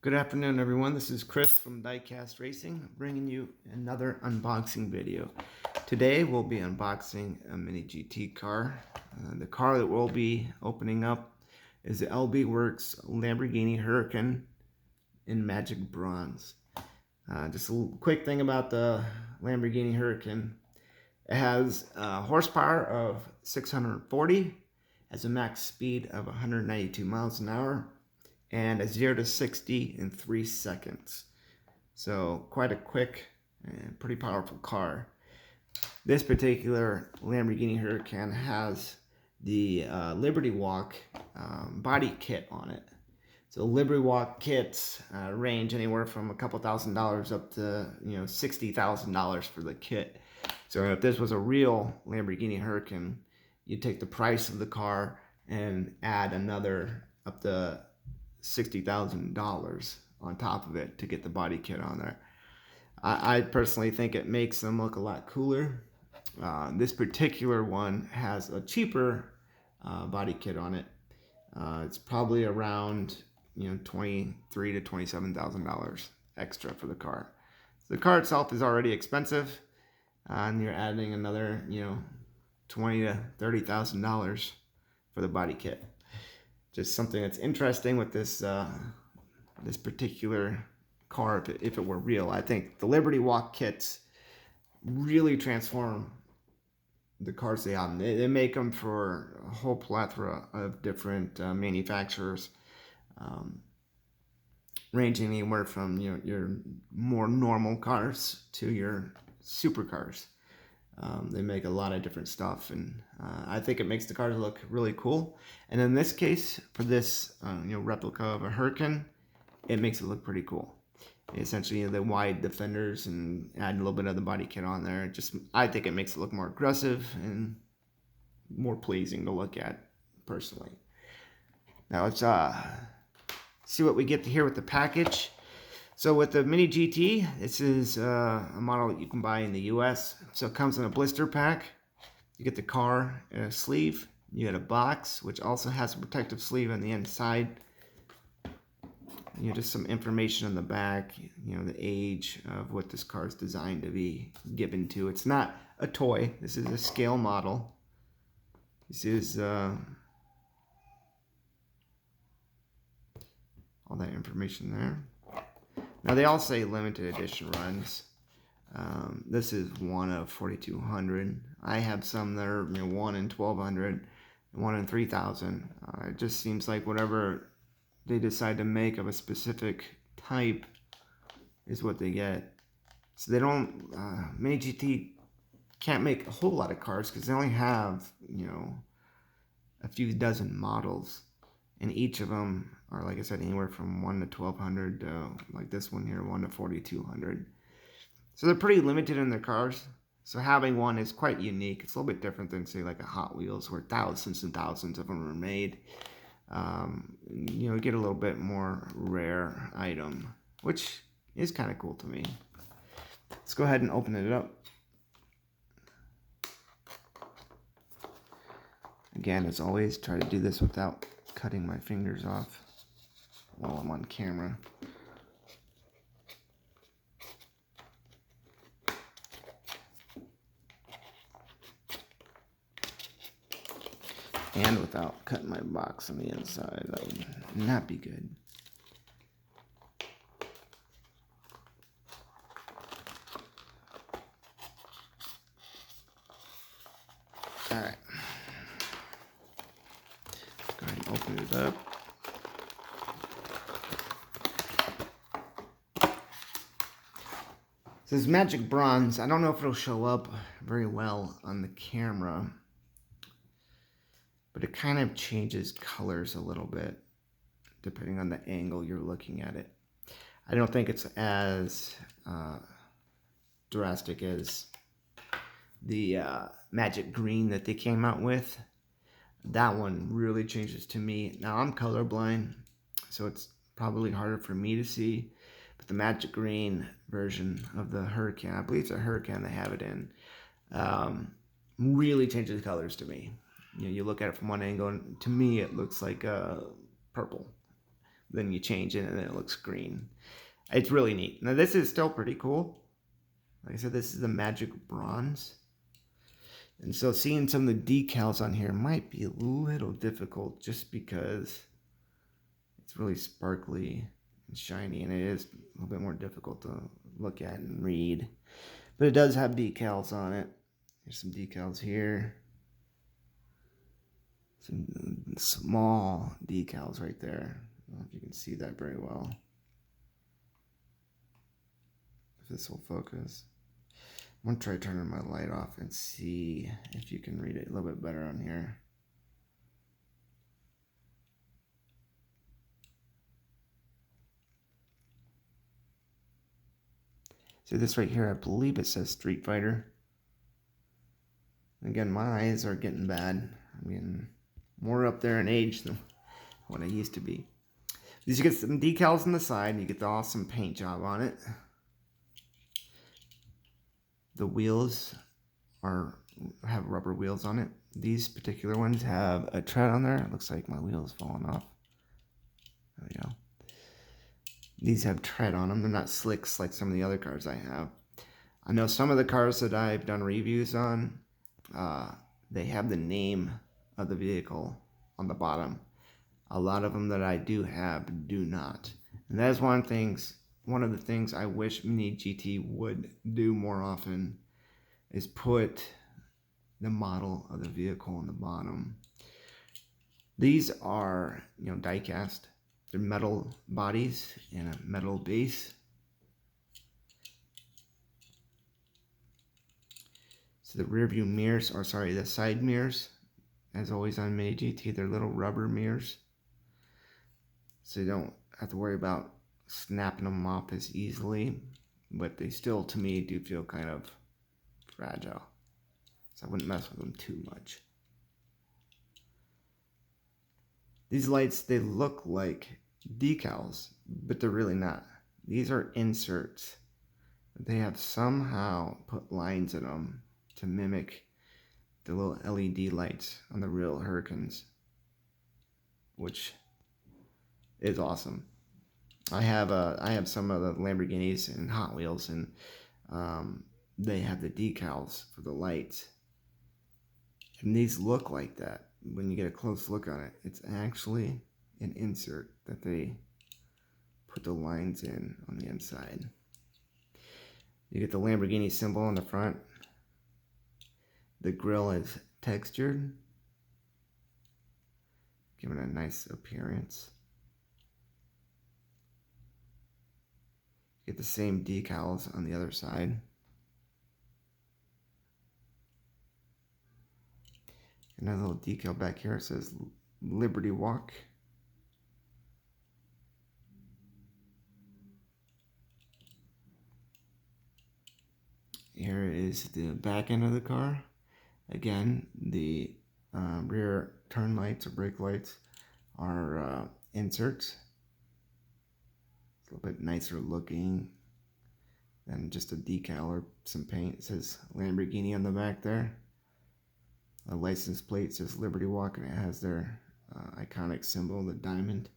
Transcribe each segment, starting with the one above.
Good afternoon, everyone. This is Chris from Diecast Racing, bringing you another unboxing video. Today, we'll be unboxing a Mini GT car. The car that we'll be opening up is the LB Works Lamborghini Huracan in Magic Bronze. Just a quick thing about the Lamborghini Huracan. It has a horsepower of 640, has a max speed of 192 miles an hour, and a 0 to 60 in 3 seconds. So quite a quick and pretty powerful car. This particular Lamborghini Huracan has the Liberty Walk body kit on it. So Liberty Walk kits range anywhere from a couple $1,000s up to $60,000 for the kit. So if this was a real Lamborghini Huracan, you'd take the price of the car and add another up to $60,000 on top of it to get the body kit on there. I personally think it makes them look a lot cooler. This particular one has a cheaper body kit on it. It's probably around $23,000 to $27,000 extra for the car. So the car itself is already expensive, and you're adding another $20,000 to $30,000 for the body kit. Just something that's interesting with this this particular car, if it were real. I think the Liberty Walk kits really transform the cars they have. They make them for a whole plethora of different manufacturers, ranging anywhere from your more normal cars to your supercars. They make a lot of different stuff, and I think it makes the cars look really cool. And in this case, for this replica of a Huracan, it makes it look pretty cool. Essentially, the wide defenders and add a little bit of the body kit on there. I think it makes it look more aggressive and more pleasing to look at, personally. Now let's see what we get to here with the package. So with the Mini GT, this is a model that you can buy in the US. So it comes in a blister pack. You get the car in a sleeve. You get a box, which also has a protective sleeve on the inside. Just some information on the back, the age of what this car is designed to be given to. It's not a toy. This is a scale model. This is all that information there. Now they all say limited edition runs. This is one of 4,200. I have some that are 1 in 1,200, 1 in 3,000. It just seems like whatever they decide to make of a specific type is what they get. So they don't. Mini GT can't make a whole lot of cars because they only have a few dozen models. And each of them are, like I said, anywhere from 1 to 1,200, like this one here, 1 to 4,200. So they're pretty limited in their cars. So having one is quite unique. It's a little bit different than, say, like a Hot Wheels, where thousands and thousands of them are made. Get a little bit more rare item, which is kind of cool to me. Let's go ahead and open it up. Again, as always, try to do this without cutting my fingers off while I'm on camera. And without cutting my box on the inside, that would not be good. Alright. Go ahead and open it up. This is Magic Bronze. I don't know if it'll show up very well on the camera, but it kind of changes colors a little bit depending on the angle you're looking at it. I don't think it's as drastic as the Magic Green that they came out with. That one really changes to me. Now I'm colorblind, so it's probably harder for me to see, but the Magic Green version of the Huracan, I believe it's a Huracan they have it in, really changes colors to me. You look at it from one angle, and to me it looks like purple, then you change it and then it looks green. It's really neat. Now this is still pretty cool. Like I said, this is the magic bronze. And so seeing some of the decals on here might be a little difficult just because it's really sparkly and shiny, and it is a little bit more difficult to look at and read. But it does have decals on it. There's some decals here. Some small decals right there. I don't know if you can see that very well. If this will focus. I'm going to try turning my light off and see if you can read it a little bit better on here. So this right here, I believe it says Street Fighter. Again, my eyes are getting bad. I'm getting more up there in age than what I used to be. You get some decals on the side. You get the awesome paint job on it. The wheels have rubber wheels on it. These particular ones have a tread on there. It looks like my wheel's falling off. There we go. These have tread on them. They're not slicks like some of the other cars I have. I know some of the cars that I've done reviews on, they have the name of the vehicle on the bottom. A lot of them that I do have do not. And that is one of the things I wish Mini GT would do more often, is put the model of the vehicle on the bottom. These are, die cast. They're metal bodies and a metal base. So the rear view mirrors, or sorry, the side mirrors, as always on Mini GT, they're little rubber mirrors. So you don't have to worry about snapping them off as easily, but they still, to me, do feel kind of fragile. So I wouldn't mess with them too much. These lights, they look like decals, but they're really not. These are inserts. They have somehow put lines in them to mimic the little LED lights on the real Huracans, which is awesome. I have some of the Lamborghinis and Hot Wheels, and they have the decals for the lights, and these look like that. When you get a close look on it, it's actually an insert that they put the lines in on the inside. You get the Lamborghini symbol on the front. The grille is textured, giving it a nice appearance. You get the same decals on the other side. Another little decal back here. It says Liberty Walk. Here is the back end of the car. Again, the rear turn lights or brake lights are inserts. It's a little bit nicer looking than just a decal or some paint. It says Lamborghini on the back there. The license plate says Liberty Walk, and it has their iconic symbol, the diamond.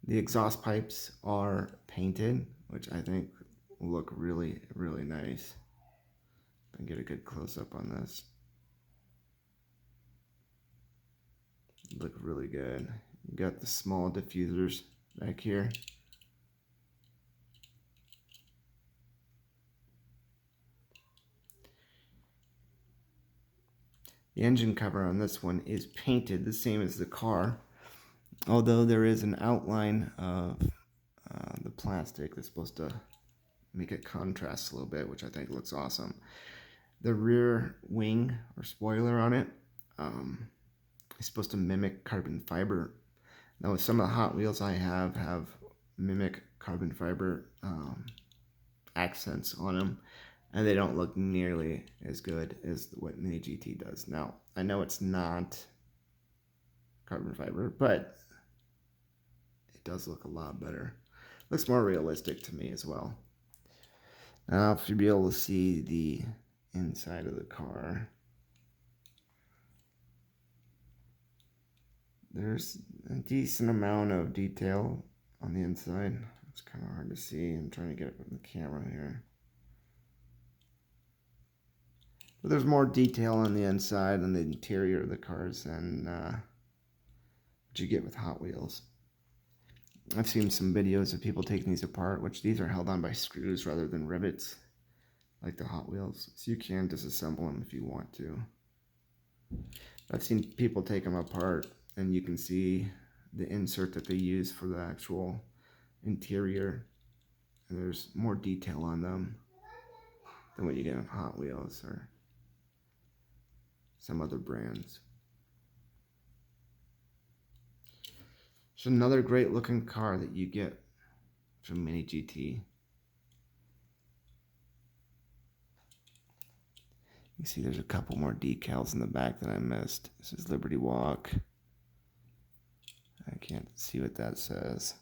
The exhaust pipes are painted, which I think will look really, really nice. I can get a good close-up on this. Look really good. You got the small diffusers back here. The engine cover on this one is painted the same as the car, although there is an outline of the plastic that's supposed to make it contrast a little bit, which I think looks awesome. The rear wing or spoiler on it is supposed to mimic carbon fiber. Now, some of the Hot Wheels I have mimic carbon fiber accents on them, and they don't look nearly as good as what Mini GT does. Now, I know it's not carbon fiber, but it does look a lot better. Looks more realistic to me as well. Now, if you'll be able to see the inside of the car, There's a decent amount of detail on the inside. It's kind of hard to see. I'm trying to get it from the camera here. But there's more detail on the inside and the interior of the cars than what you get with Hot Wheels. I've seen some videos of people taking these apart, which these are held on by screws rather than rivets, like the Hot Wheels. So you can disassemble them if you want to. I've seen people take them apart, and you can see the insert that they use for the actual interior. And there's more detail on them than what you get on Hot Wheels or some other brands. It's another great looking car that you get from Mini GT. You see there's a couple more decals in the back that I missed. This is Liberty Walk. I can't see what that says.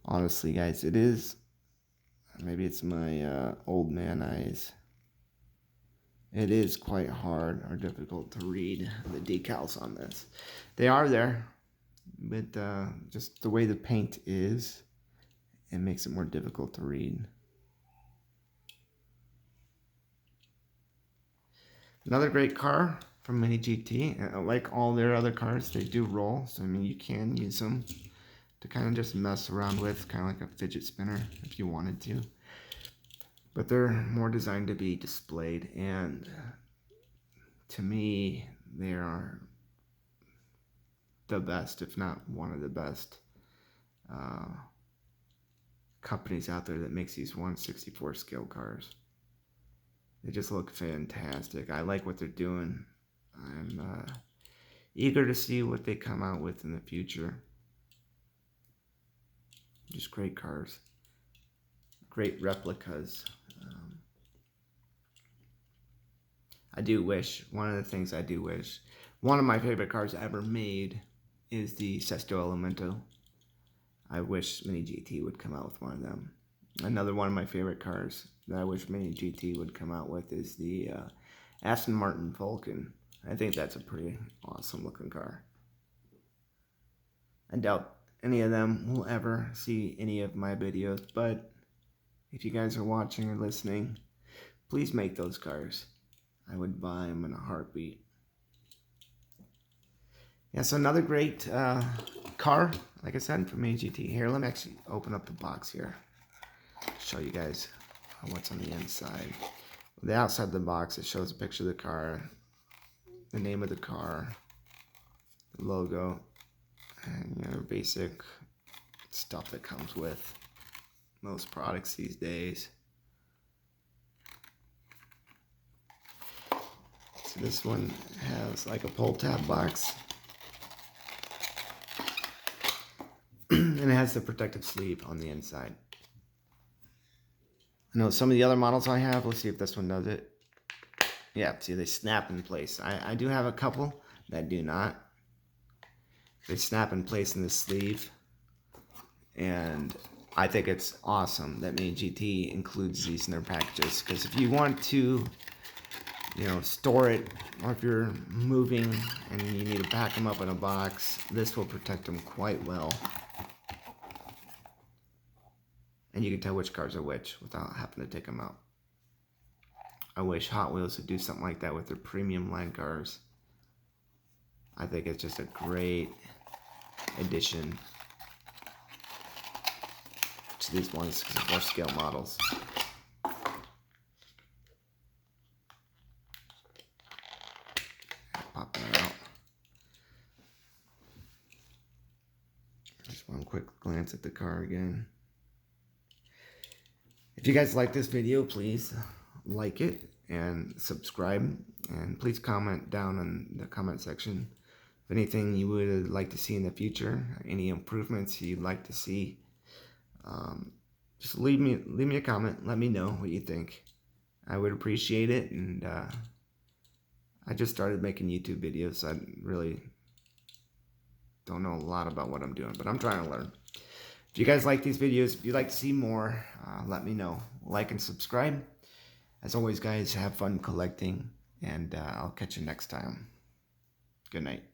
Honestly, guys, it is, maybe it's my old man eyes. It is quite hard or difficult to read the decals on this. They are there, but just the way the paint is, it makes it more difficult to read. Another great car from Mini GT. Like all their other cars, they do roll. So, I mean, you can use them to kind of just mess around with, kind of like a fidget spinner if you wanted to. But they're more designed to be displayed, and to me, they are the best, if not one of the best companies out there that makes these 1/64 scale cars. They just look fantastic. I like what they're doing. I'm eager to see what they come out with in the future. Just great cars. Great replicas. I do wish, one of the things I do wish, one of my favorite cars ever made is the Sesto Elemento. I wish Mini GT would come out with one of them. Another one of my favorite cars that I wish Mini GT would come out with is the Aston Martin Vulcan. I think that's a pretty awesome looking car. I doubt any of them will ever see any of my videos, but if you guys are watching or listening, please make those cars. I would buy them in a heartbeat. Yeah, so another great car, like I said, from Mini GT. Here, let me actually open up the box here. Show you guys what's on the inside. The outside of the box, it shows a picture of the car, the name of the car, the logo, and basic stuff that comes with most products these days. So this one has like a pull tab box, and it has the protective sleeve on the inside. I know some of the other models I have, let's see if this one does it. Yeah, see, they snap in place. I do have a couple that do not. They snap in place in the sleeve, and I think it's awesome that Mini GT includes these in their packages, because if you want to, store it, or if you're moving and you need to pack them up in a box, this will protect them quite well. And you can tell which cars are which without having to take them out. I wish Hot Wheels would do something like that with their premium line cars. I think it's just a great addition to these 1/64 scale models. Pop that out. Just one quick glance at the car again. If you guys like this video, please like it and subscribe, and please comment down in the comment section if anything you would like to see in the future, any improvements you'd like to see. Just leave me a comment, let me know what you think. I would appreciate it. And I just started making YouTube videos, so I really don't know a lot about what I'm doing, but I'm trying to learn. If you guys like these videos, if you'd like to see more, let me know. Like and subscribe. As always, guys, have fun collecting, and I'll catch you next time. Good night.